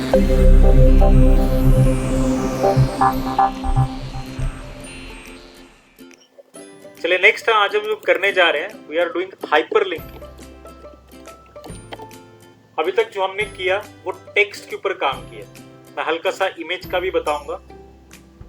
चलिए नेक्स्ट आज हम लोग करने जा रहे हैं, वी आर डूइंग हाइपरलिंकिंग। अभी तक जो हमने किया वो टेक्स्ट के ऊपर काम किया। मैं हल्का सा इमेज का भी बताऊंगा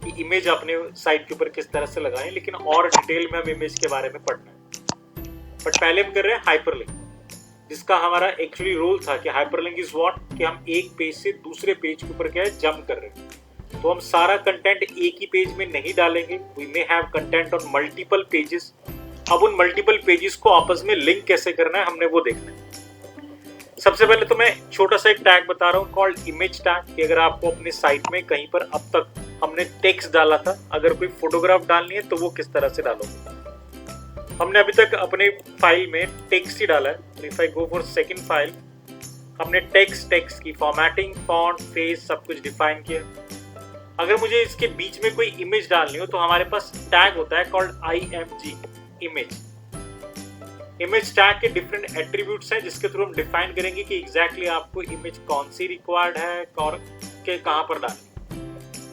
कि इमेज अपने साइट के ऊपर किस तरह से लगाएं, लेकिन और डिटेल में हम इमेज के बारे में पढ़ना है। बट पहले हम कर रहे हैं हाइपरलिंक, जिसका हमारा एक्चुअली रोल था कि हाइपरलिंक इज व्हाट, कि हम एक पेज से दूसरे पेज के ऊपर क्या है जंप कर रहे हैं। तो हम सारा कंटेंट एक ही पेज में नहीं डालेंगे, we may have content on multiple pages. अब उन मल्टीपल पेजेस को आपस में लिंक कैसे करना है हमने वो देखना है। सबसे पहले तो मैं छोटा सा एक टैग बता रहा हूँ कॉल्ड इमेज टैग, कि अगर आपको अपने साइट में कहीं पर अब तक हमने टेक्स्ट डाला था, अगर कोई फोटोग्राफ डालनी है तो वो किस तरह से डालोगे। हमने अभी तक अपने फाइल में टेक्स्ट ही डाला है। If I go for second file, हमने टेक्स्ट की फॉर्मेटिंग, फॉन्ट, फेस सब कुछ डिफाइन किया। अगर मुझे इसके बीच में कोई इमेज डालनी हो तो हमारे पास टैग होता है called IMG, image. Image tag के डिफरेंट एट्रीब्यूट्स हैं जिसके थ्रू हम डिफाइन करेंगे कि एग्जैक्टली आपको इमेज कौन सी रिक्वायर्ड है और के कहां पर डालनी।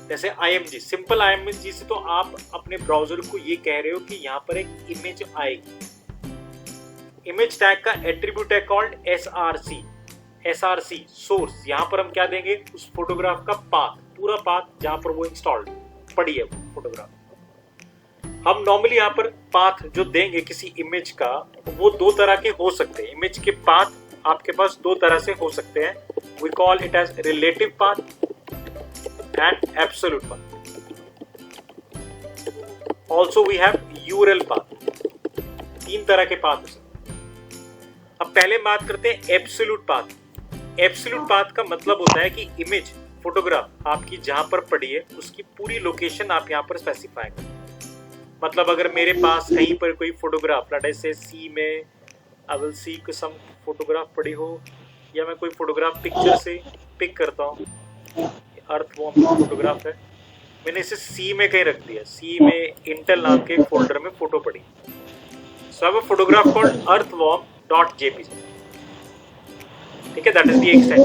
जैसे IMG, सिंपल IMG से तो आप अपने ब्राउजर को ये कह रहे हो कि यहाँ पर एक इमेज आएगी। इमेज टैग का एट्रीब्यूट है कॉल्ड SRC, सोर्स। यहाँ पर हम क्या देंगे, उस फोटोग्राफ का पाथ, पूरा पाथ जहां पर वो इंस्टॉल्ड पड़ी है वो फोटोग्राफ। हम नॉर्मली यहाँ पर पाथ जो देंगे किसी इमेज का, वो दो तरह के हो सकते हैं। इमेज के पाथ आपके पास दो तरह से हो सकते हैं। We call it as relative path and absolute path. Also we have URL path. तीन तरह के पाथ हो सकते हैं। अब पहले बात करते हैं एब्सोल्यूट पाथ। एब्सोल्यूट पाथ का मतलब होता है कि इमेज, फोटोग्राफ आपकी जहां पर पड़ी है उसकी पूरी लोकेशन आप यहाँ पर स्पेसिफाई करें। मतलब अगर मेरे पास कहीं पर कोई फोटोग्राफ, लेट अस से सी में I will see some photograph पड़ी हो, या मैं कोई फोटोग्राफ पिक्चर से पिक करता हूँ, अर्थवॉर्म फोटोग्राफ है, मैंने इसे सी में कहीं रख दिया। सी में इंटेल नाम के एक फोल्डर में फोटो पड़ी। So I have a photograph called earthworm.jpg। ठीक है, दैट इज द एक्सटेंशन।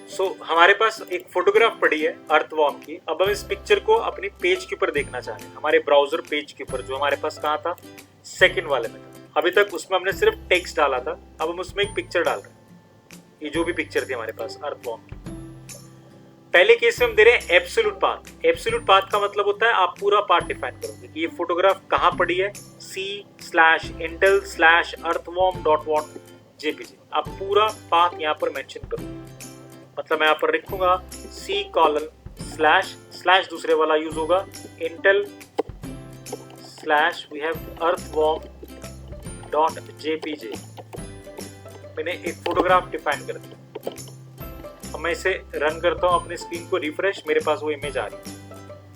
सो हमारे पास एक फोटोग्राफ पड़ी है अर्थवॉर्म की। अब हम इस पिक्चर को अपनी पेज के ऊपर देखना चाह रहे हैं, हमारे ब्राउजर पेज के ऊपर, जो हमारे पास कहाँ था, सेकंड वाले में था। अभी तक उसमें हमने सिर्फ टेक्स्ट डाला था, अब हम उसमें एक पिक्चर डाल रहे हैं। ये जो भी पिक्चर थी हमारे पास अर्थवॉर्म की। पहले केस में हम दे रहे हैं एब्सोल्यूट पाथ। एब्सोल्यूट पाथ का मतलब होता है आप पूरा पाथ डिफाइन करोगे कि ये फोटोग्राफ कहाँ पड़ी है, c/intel/earthworm.jpg। आप पूरा पाथ यहाँ पर मेंशन करोगे। मतलब मैं यहाँ पर लिखूंगा c:// दूसरे वाला यूज होगा intel/we-have-earthworm.jpg। मैंने एक फोटोग्राफ डिफाइन कर दिया। अब मैं इसे रन करता हूँ, अपनी स्क्रीन को रिफ्रेश, मेरे पास वो इमेज आ रही है,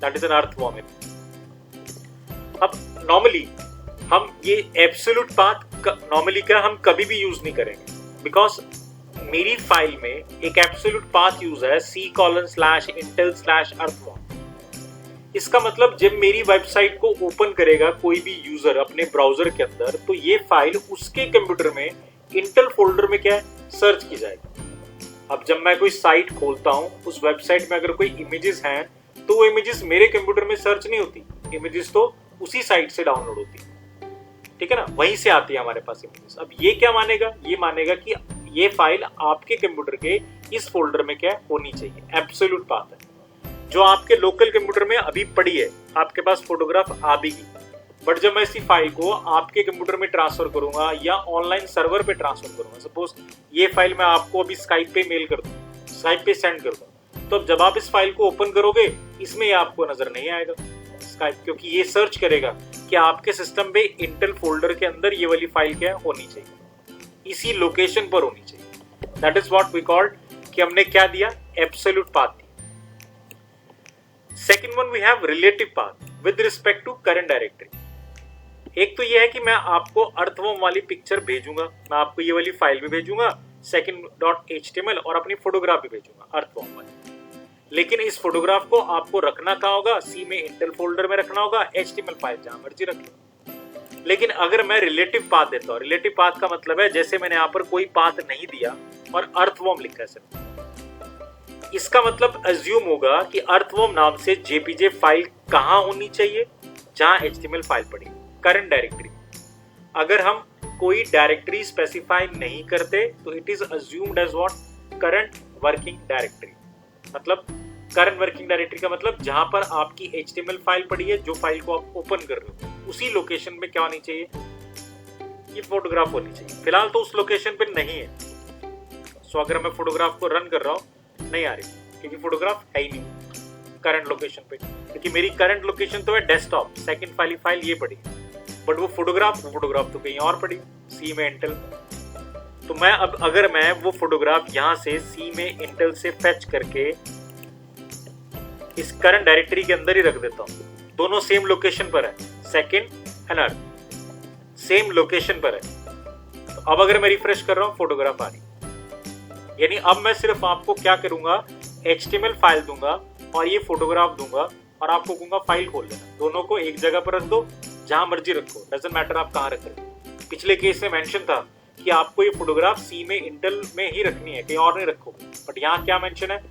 that is an earthworm image. अब नॉर्मली हम ये एब्सोल्यूट पाथ नॉर्मली क्या हम कभी भी यूज नहीं करेंगे, बिकॉज मेरी फाइल में एक एब्सोल्यूट पाथ यूज है c:/intel/earthworm। इसका मतलब जब मेरी वेबसाइट को ओपन करेगा कोई भी यूजर अपने ब्राउजर के अंदर, तो ये फाइल उसके कंप्यूटर में इंटेल फोल्डर में क्या है सर्च की जाएगी। अब जब मैं कोई साइट खोलता हूँ, उस वेबसाइट में अगर कोई इमेजेस हैं तो वो इमेजेस मेरे कंप्यूटर में सर्च नहीं होती, इमेजेस तो उसी साइट से डाउनलोड होती है। ठीक है ना, वहीं से आती है हमारे पास इमेजेस। अब ये क्या मानेगा, ये मानेगा कि ये फाइल आपके कंप्यूटर के इस फोल्डर में क्या होनी चाहिए, एब्सोल्यूट पाथ है। जो आपके लोकल कंप्यूटर में अभी पड़ी है, आपके पास फोटोग्राफ आ भी गई, बट जब मैं इसी फाइल को आपके कंप्यूटर में ट्रांसफर करूंगा या ऑनलाइन सर्वर पे ट्रांसफर करूंगा, सपोज ये फाइल मैं आपको अभी स्काइप पे मेल कर दूं, स्काइप पे सेंड कर दूं, तो जब आप इस फाइल को ओपन करोगे इसमें ये आपको नजर नहीं आएगा स्काइप, क्योंकि ये सर्च करेगा कि आपके सिस्टम पे इंटेल फोल्डर के अंदर ये वाली फाइल क्या होनी चाहिए, इसी लोकेशन पर होनी चाहिए। That is what we called कि हमने क्या दिया, एब्सोल्यूट पाथ दिया। Second one we have relative path with respect to current directory. एक तो ये है कि मैं आपको अर्थवॉर्म वाली पिक्चर भेजूंगा, मैं आपको ये वाली फाइल भी भेजूंगा second.html और अपनी फोटोग्राफ भी भेजूंगा अर्थवॉर्म वाली। लेकिन इस फोटोग्राफ को आपको रखना कहाँ होगा, सी में इंटेल फोल्डर में रखना होगा, HTML फाइल जहां मर्जी रख लो। लेकिन अगर मैं रिलेटिव पाथ देता हूँ, रिलेटिव पाथ का मतलब है जैसे मैंने यहाँ पर कोई पाथ नहीं दिया और अर्थवॉर्म लिखा है सिर्फ, इसका मतलब अज्यूम होगा कि अर्थवॉर्म नाम से जेपीजे फाइल कहाँ होनी चाहिए, जहां एचटीएमएल फाइल पड़ी, करंट डायरेक्टरी। अगर हम कोई डायरेक्टरी स्पेसिफाई नहीं करते तो it is assumed as what, current working directory. मतलब करंट वर्किंग डायरेक्टरी का मतलब जहां पर आपकी एचटीएमएल फाइल पड़ी है, जो फाइल को आप ओपन कर रहे हो, उसी लोकेशन में क्या होनी चाहिए, ये फोटोग्राफ होनी चाहिए। फिलहाल तो उस लोकेशन पे नहीं है, सो अगर मैं फोटोग्राफ को रन कर रहा हूँ नहीं आ रही, क्योंकि फोटोग्राफ है ही नहीं करंट लोकेशन पे, क्योंकि मेरी करंट लोकेशन तो है डेस्कटॉप, सेकंड फाइल ये पड़ी, बट वो फोटोग्राफ तो कहीं और पड़ी, सी में इंटेल। तो मैं अब अगर मैं वो फोटोग्राफ यहाँ से सी में इंटेल से फेच करके इस करंट डायरेक्टरी के अंदर ही रख देता हूँ, दोनों सेम लोकेशन पर है, second and earth same location पर है, तो अब अगर मैं रिफ्रेश कर रहा हूँ फोटोग्राफ आ रही, यानी अब मैं सिर्फ आपको क्या करूंगा, HTML फाइल दूंगा और ये फोटोग्राफ दूंगा और आपको कहूंगा फाइल खोल लेना, दोनों को एक जगह पर रख दो, जहां मर्जी रखो, डजंट मैटर आप कहां रख रहे हो। पिछले केस में मेंशन था कि आपको ये फोटोग्राफ सी में इंटेल में ही रखनी है, कहीं और नहीं रखोगे, बट यहाँ क्या मेंशन है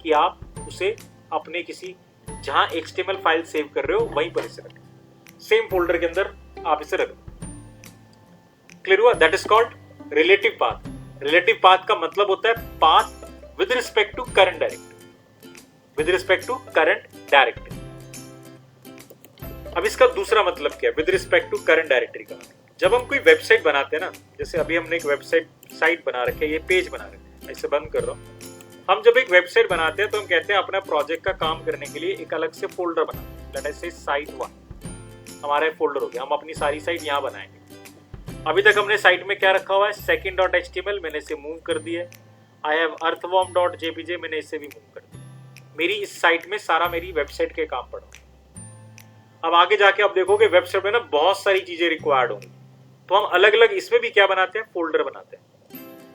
कि आप उसे अपने किसी जहां HTML फाइल सेव कर रहे हो वहीं पर इसे रखें, सेम फोल्डर के अंदर आप इसे रख दो। क्लियर हुआ? That is called relative path. Relative path का मतलब होता है path with respect to current directory, with respect to current directory. अब इसका दूसरा मतलब क्या है with respect to current directory का? जब हम कोई वेबसाइट बनाते हैं ना, जैसे अभी हमने एक वेबसाइट साइट बना रखी है, ये पेज बना रखे हैं, इसे बंद कर रहा हूं। हम जब एक वेबसाइट बनाते हैं तो हम कहते हैं अपना प्रोजेक्ट का काम करने के लिए एक अलग से फोल्डर बनाते हैं, लेट अस से साइट 1 हमारा फोल्डर हो गया, हम अपनी सारी साइट यहाँ बनाएंगे। अभी तक हमने साइट में क्या रखा हुआ है, second.html, मैंने इसे मूव कर दिया। आई हैव earthworm.jpg, मैंने इसे भी मूव कर दिया। मेरी इस साइट में सारा मेरी वेबसाइट के काम पड़ा। अब आगे जाके आप देखोगे वेबसाइट में ना बहुत सारी चीजें रिक्वायर्ड होंगी, तो हम अलग अलग इसमें भी क्या बनाते हैं, फोल्डर बनाते हैं।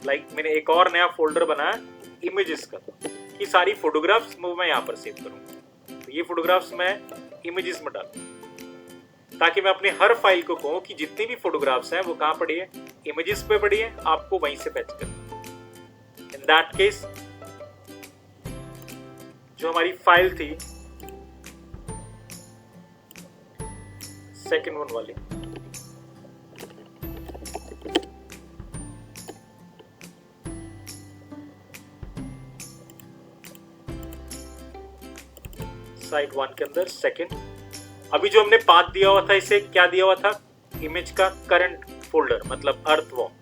लाइक मैंने एक और नया फोल्डर बनाया इमेजेस का, कि सारी फोटोग्राफ्स मैं यहाँ पर सेव करूंगा, तो ये फोटोग्राफ्स मैं इमेजेस में डालूंगा, ताकि मैं अपने हर फाइल को कहूं कि जितनी भी फोटोग्राफ्स हैं वो कहां पड़ी है, इमेजेस पे पड़ी है, आपको वहीं से फेच करना। इन दैट केस जो हमारी फाइल थी सेकंड वन वाली, साइट 1 के अंदर सेकंड, अभी जो हमने पाथ दिया हुआ था, इसे क्या दिया हुआ था, इमेज का करंट फोल्डर, मतलब अर्थवॉर्म।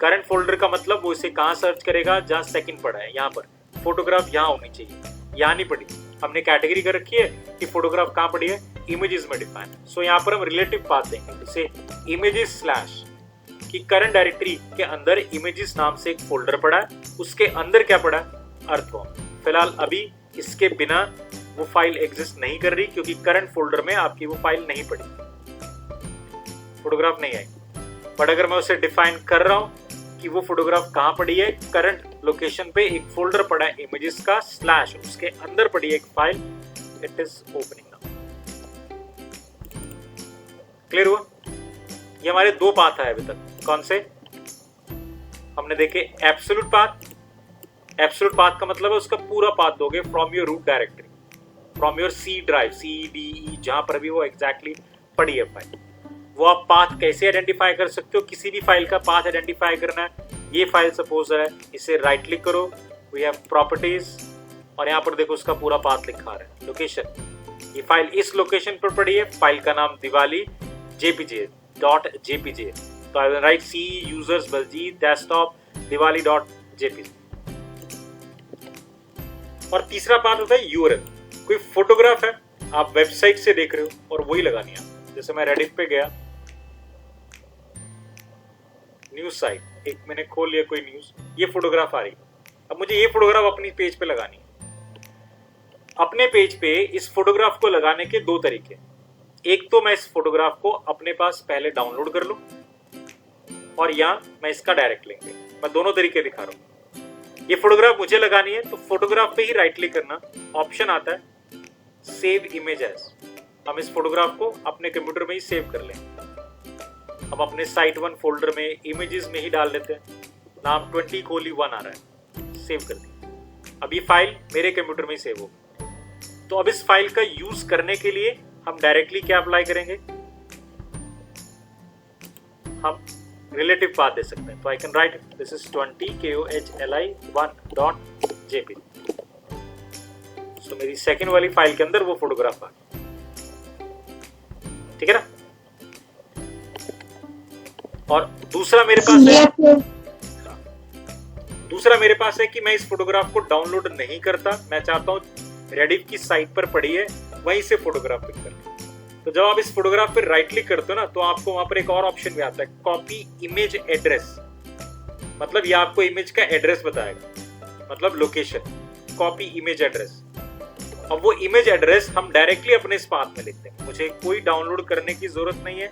करंट फोल्डर का मतलब वो इसे कहां सर्च करेगा, जहां सेकंड पड़ा है, यहाँ पर फोटोग्राफ यहाँ होनी चाहिए, यहाँ नहीं पड़ी। हमने कैटेगरी कर रखी है कि फोटोग्राफ कहां पड़ी है, इमेजेस में डिफाइन। सो यहाँ पर हम रिलेटिव पाथ देंगे, इसे इमेजेस स्लैश कि करंट डायरेक्टरी के अंदर इमेजेस नाम से एक फोल्डर पड़ा है, उसके अंदर क्या पड़ा है, अर्थवॉर्म। फिलहाल अभी इसके बिना वो फाइल एग्जिस्ट नहीं कर रही, क्योंकि करंट फोल्डर में आपकी वो फाइल नहीं पड़ी, फोटोग्राफ नहीं आई। बट अगर मैं उसे डिफाइन कर रहा हूं कि वो फोटोग्राफ कहां पड़ी है, करंट लोकेशन पे एक फोल्डर पड़ा है इमेजेस का स्लैश, उसके अंदर पड़ी है एक file, it is opening now. Clear हुआ? ये हमारे दो पाथ है अभी तक। कौन से हमने देखे? Absolute path. एब्सोल्यूट पाथ का मतलब है उसका पूरा पाथ दोगे from your root directory, from your C drive, CDE, जहां पर भी वो एग्जैक्टली पड़ी है फाइल। वो आप पाथ कैसे आइडेंटिफाई कर सकते हो? किसी भी फाइल का पाथ आइडेंटिफाई करना है, ये फाइल सपोज है, इसे राइट क्लिक करो, वी हैव प्रॉपर्टीज, और यहाँ पर देखो उसका पूरा पाथ लिखा रहा है, लोकेशन, ये फाइल इस लोकेशन पर पड़ी है, फाइल का नाम दिवाली jpg.jpg, तो I will write C users Baljeet desktop diwali.jpg। और तीसरा पाथ होता है URL। कोई फोटोग्राफ है, आप वेबसाइट से देख रहे हो और वही लगानी है। जैसे मैं रेडिट पे गया, न्यूज साइट, एक मैंने खोल लिया कोई न्यूज, ये फोटोग्राफ आ रही, अब मुझे ये फोटोग्राफ अपनी पेज पे लगानी है। अपने पेज पे इस फोटोग्राफ को लगाने के दो तरीके, एक तो मैं इस फोटोग्राफ को अपने पास पहले डाउनलोड कर लूं, और या मैं इसका डायरेक्ट लिंक दूं। मैं दोनों तरीके दिखा रहा हूं। ये फोटोग्राफ मुझे लगानी है तो फोटोग्राफ पे ही राइट क्लिक करना, ऑप्शन आता है सेव इमेज एज, हम इस फोटोग्राफ को अपने कंप्यूटर में ही सेव कर लेंगे। हम अपने site1 फोल्डर में इमेजेस में ही डाल देते हैं, नाम 20:1 आ रहा है, सेव कर दिया। अब ये फाइल मेरे कंप्यूटर में ही सेव होगी। तो अब इस फाइल का यूज करने के लिए हम डायरेक्टली क्या अप्लाई करेंगे, हम रिलेटिव पाथ दे सकते हैं। तो I can write this is 20:1.jpg। तो मेरी सेकंड वाली फाइल के अंदर वो फोटोग्राफ आ गया, ठीक है ना। और दूसरा मेरे पास है कि मैं इस फोटोग्राफ को डाउनलोड नहीं करता, मैं चाहता हूं रेडिफ की साइट पर पड़ी है वहीं से फोटोग्राफ पिक कर। तो जब आप इस फोटोग्राफ पे राइट क्लिक करते हो ना, तो आपको वहां पर एक और ऑप्शन भी आता है, कॉपी इमेज एड्रेस। मतलब ये आपको इमेज का एड्रेस बताएगा, मतलब लोकेशन, कॉपी इमेज एड्रेस। अब वो इमेज एड्रेस हम डायरेक्टली अपने इस पाथ में लिखते हैं, मुझे कोई डाउनलोड करने की जरूरत नहीं है।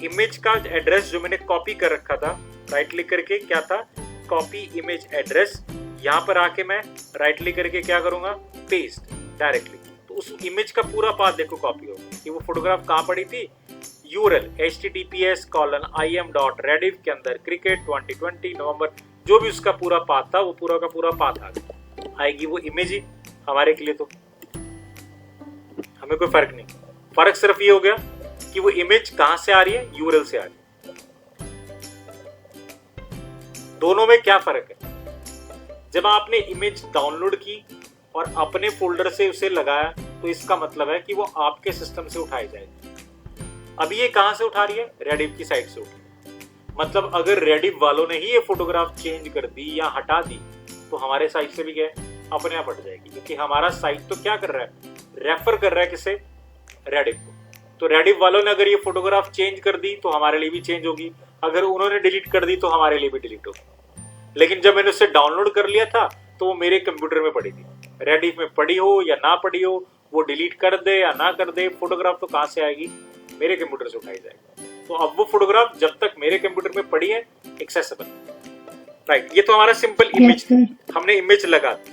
इमेज का एड्रेस जो मैंने कॉपी कर रखा था, राइट क्लिक करके क्या था, कॉपी इमेज एड्रेस, यहाँ पर आके मैं राइट क्लिक करके क्या करूंगा, पेस्ट डायरेक्टली। तो उस इमेज का पूरा पाथ देखो कॉपी होगा कि वो फोटोग्राफ कहाँ पड़ी थी, URL https:/im.rediff के अंदर क्रिकेट 2020 नवंबर, जो भी उसका पूरा पाथ था वो पूरा का पूरा पाथ आ गया, आएगी वो इमेज ही हमारे के लिए। तो हमें कोई फर्क नहीं, फर्क सिर्फ ये हो गया कि वो इमेज कहां से आ रही है, URL से आ रही है। दोनों में क्या फर्क है, जब आपने इमेज डाउनलोड की और अपने फोल्डर से उसे लगाया तो इसका मतलब है कि वो आपके सिस्टम से उठाई जाएगी। अभी ये कहां से उठा रही है, रेडिफ की साइट से उठा। मतलब अगर रेडिफ वालों ने ही ये फोटोग्राफ चेंज कर दी या हटा दी तो हमारे साइट से भी क्या अपने आप हट जाएगी, क्योंकि हमारा साइट तो क्या कर रहा है, रेफर कर रहा है किसे, रेडिफ को। तो रेडिफ वालों ने अगर ये फोटोग्राफ चेंज कर दी तो हमारे लिए भी चेंज होगी, अगर उन्होंने डिलीट कर दी तो हमारे लिए भी डिलीट होगी। लेकिन जब मैंने उसे डाउनलोड कर लिया था तो वो मेरे कंप्यूटर में पड़ी थी, रेडिफ में पड़ी हो या ना पड़ी हो, वो डिलीट कर दे या ना कर दे, फोटोग्राफ तो कहां से आएगी, मेरे कंप्यूटर से उठाई जाएगी। तो अब वो फोटोग्राफ जब तक मेरे कंप्यूटर में पड़ी है एक्सेसिबल, राइट। ये तो हमारा सिंपल इमेज, हमने इमेज लगा दी,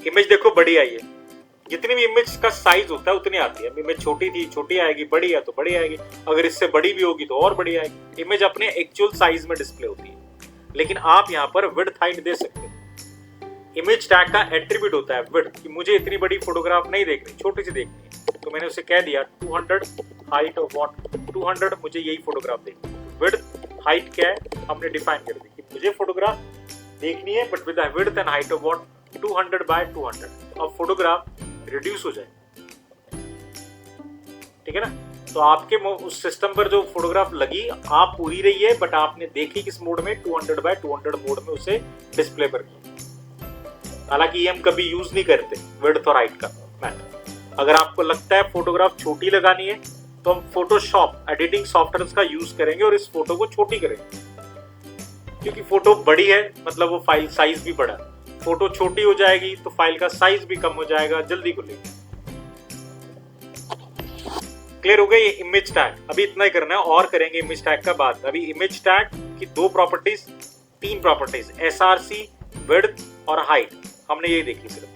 इमेज देखो बड़ी आई है, जितनी भी इमेज का साइज होता है उतनी आती है। इमेज छोटी थी छोटी आएगी, बड़ी है तो बड़ी आएगी, अगर इससे बड़ी भी होगी तो और बड़ी आएगी। इमेज अपने एक्चुअल साइज में डिस्प्ले होती है, लेकिन आप यहाँ पर विड्थ हाइट दे सकते हो। इमेज टैग का एट्रीब्यूट होता है विड्थ, कि मुझे इतनी बड़ी फोटोग्राफ नहीं देखनी, छोटी सी देखनी है। तो मैंने उसे कह दिया 200 हाइट ऑफ व्हाट 200, मुझे यही फोटोग्राफ देखनी है। विड्थ हाइट क्या है हमने डिफाइन कर दी कि मुझे फोटोग्राफ देखनी है but with width and height of what 200/200। अब फोटोग्राफ रिड्यूस हो जाए, ठीक है ना। तो आपके उस सिस्टम पर जो फोटोग्राफ लगी आप पूरी रही है, बट आपने देखी किस मोड में, 200/200 मोड में उसे डिस्प्ले पर किया। हालांकि ये हम कभी यूज नहीं करते विड्थ और हाइट का मैटर। अगर आपको लगता है फोटोग्राफ छोटी लगानी है तो हम फोटोशॉप एडिटिंग सॉफ्टवेयर का यूज करेंगे और इस फोटो को छोटी करेंगे, क्योंकि फोटो बड़ी है मतलब वो फाइल साइज भी बड़ा है। फोटो छोटी हो जाएगी तो फाइल का साइज भी कम हो जाएगा, जल्दी खुलेगी। क्लियर हो गया ये इमेज टैग। अभी इतना ही करना है और करेंगे इमेज टैग का बाद। अभी इमेज टैग की 2 प्रॉपर्टीज 3 प्रॉपर्टीज SRC, विड्थ और हाइट, हमने यही देखी सिर्फ।